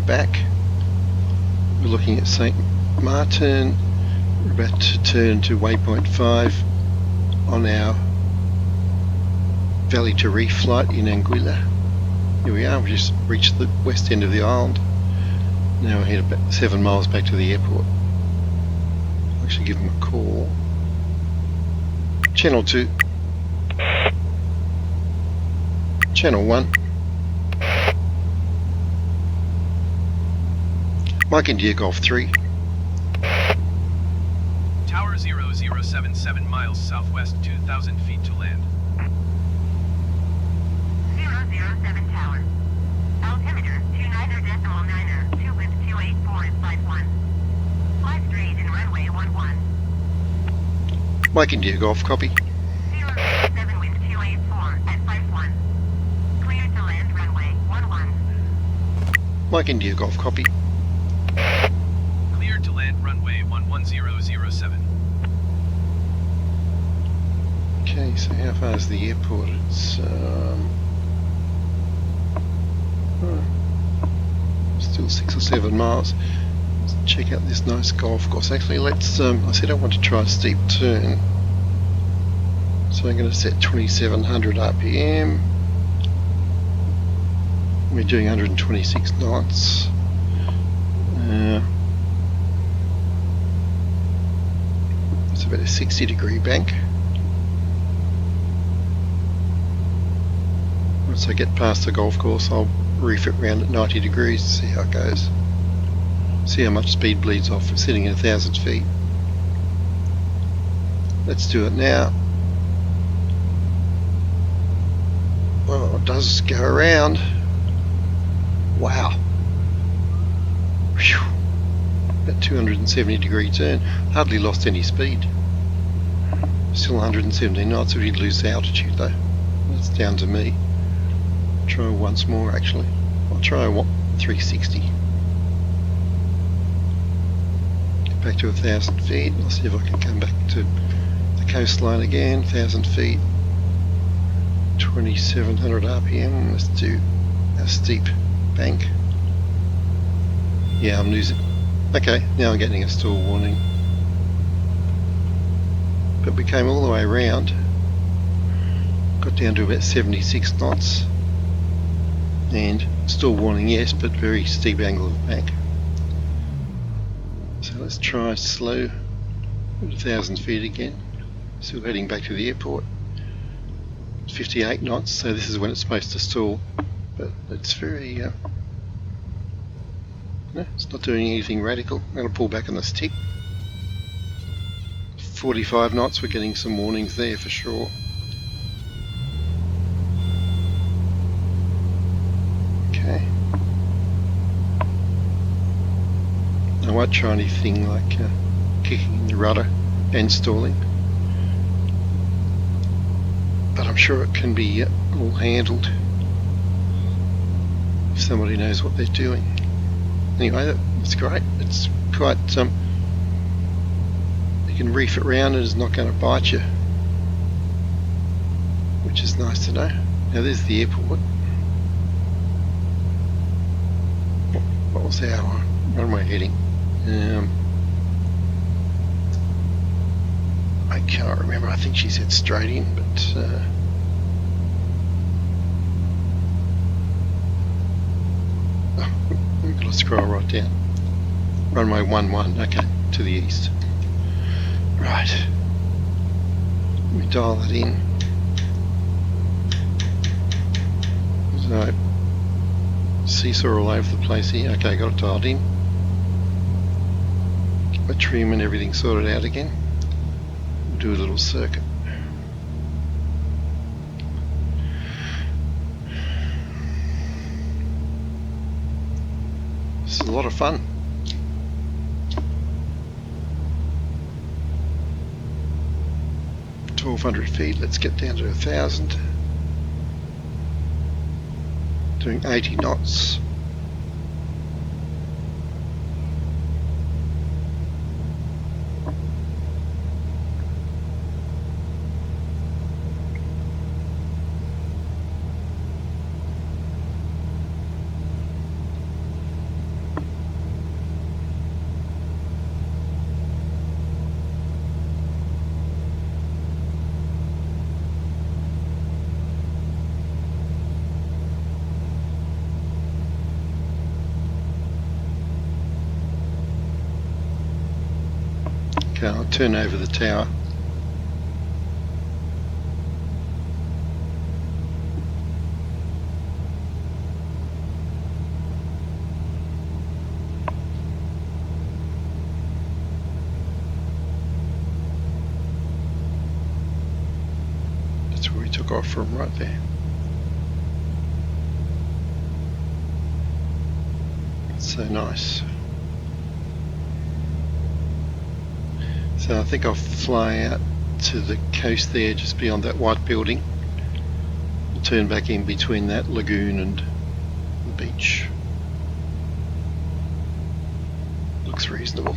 back. We're looking at St. Martin. We're about to turn to waypoint 5 on our Valley to Reef flight in Anguilla. Here we are, we just reached the west end of the island. Now we're headed about 7 miles back to the airport. I'll actually give them a call. Channel 2. Channel 1. Mike India Golf 3. Tower 0077 miles southwest, 2,000 feet to land. 007 Tower. Altimeter 29.9er, 2 wind 284 at 51. Fly straight and runway 11. Mike India Golf, copy. 007 wind 284 at 51. Clear to land runway 11. Mike India Golf, copy. Cleared to land runway 11007. Okay, so how far is the airport? It's still 6 or 7 miles. Let's check out this nice golf course. Actually, let's. I said I want to try a steep turn, so I'm going to set 2700 RPM. We're doing 126 knots. It's about a 60-degree bank. Once I get past the golf course, I'll reef it round at 90 degrees to see how it goes. See how much speed bleeds off. We're sitting at 1,000 feet. Let's do it now. Oh, it does go around. Wow. Whew. About 270-degree turn. Hardly lost any speed. Still 117 knots. We did lose the altitude though. That's down to me. Try once more actually. I'll try 360. Get back to 1,000 feet. I'll see if I can come back to the coastline again. 1,000 feet. 2700 RPM. Let's do a steep bank. Yeah, I'm losing. Okay, now I'm getting a stall warning. But we came all the way around. Got down to about 76 knots. And stall warning, yes, but very steep angle of bank. So let's try slow at 1,000 feet again. Still heading back to the airport. 58 knots, so this is when it's supposed to stall. But it's very... no, it's not doing anything radical. I'm going to pull back on the stick. 45 knots, we're getting some warnings there for sure. Okay. I won't try anything like kicking the rudder and stalling. But I'm sure it can be all handled if somebody knows what they're doing. Anyway, that's great. It's quite, you can reef it round and it's not going to bite you, which is nice to know. Now there's the airport. What was our runway heading? I can't remember. I think she said straight in, but I'm going to scroll right down. Runway 11, okay, to the east. Right. Let me dial that in. So, seesaw all over the place here. Okay, got it dialed in. Get my trim and everything sorted out again. We'll do a little circuit. This is a lot of fun. 1,200 feet, let's get down to 1,000. Doing 80 knots. Okay, I'll turn over the tower. That's where we took off from, right there. So nice. So I think I'll fly out to the coast there, just beyond that white building. We'll turn back in between that lagoon and the beach. Looks reasonable.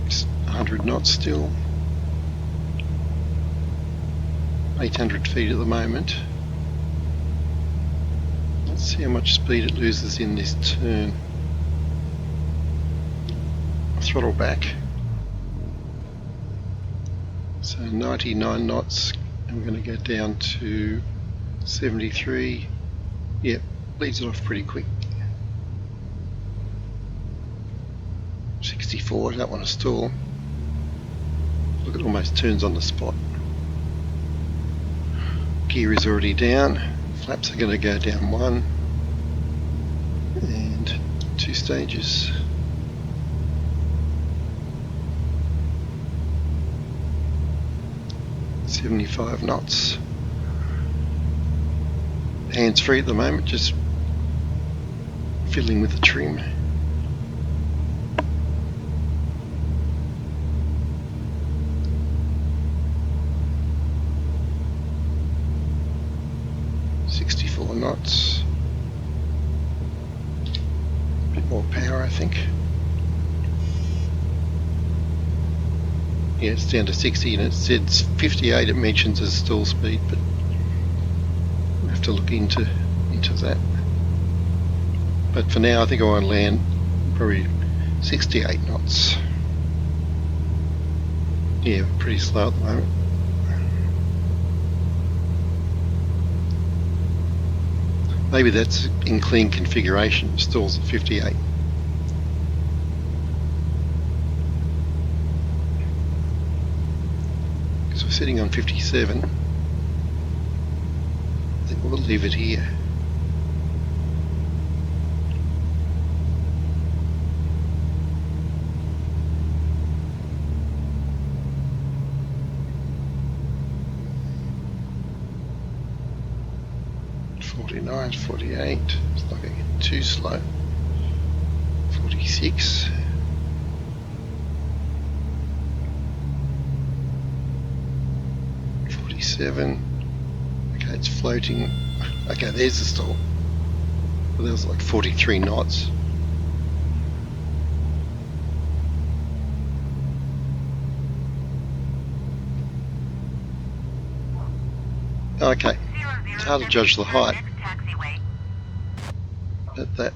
Just 100 knots still. 800 feet at the moment. Let's see how much speed it loses in this turn. Throttle back. So 99 knots, and we're going to go down to 73. Yep, leads it off pretty quick. 64, I don't want to stall. Look, it almost turns on the spot. Gear is already down. Flaps are going to go down 1 and 2 stages. .75 knots. Hands free at the moment, just fiddling with the trim. Knots. A bit more power, I think. Yeah, it's down to 60 and it says 58 it mentions as stall speed, but we'll have to look into that. But for now I think I want to land probably 68 knots. Yeah, pretty slow at the moment. Maybe that's in clean configuration, stalls at 58. Because we're sitting on 57. I think we'll leave it here. .49, 48, it's not going to get too slow. 46. .47. Okay, it's floating. Okay, there's the stall. Well, that was like 43 knots. Okay, it's hard to judge the height. But that,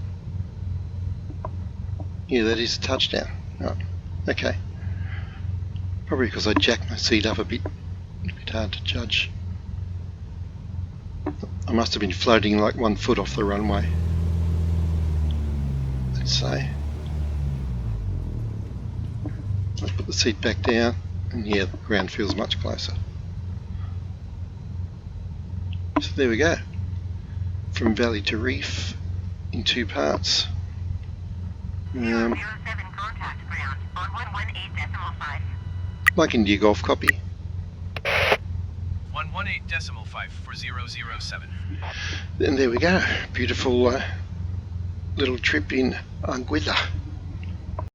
yeah, that is a touchdown. Right. Okay. Probably because I jacked my seat up a bit hard to judge. I must have been floating like 1 foot off the runway, let's say. Let's put the seat back down, and yeah, the ground feels much closer. So there we go. From valley to reef in 2 parts. 007 contact ground on 118.5. Like India Golf copy. 118.5 for 007. And there we go. Beautiful little trip in Anguilla.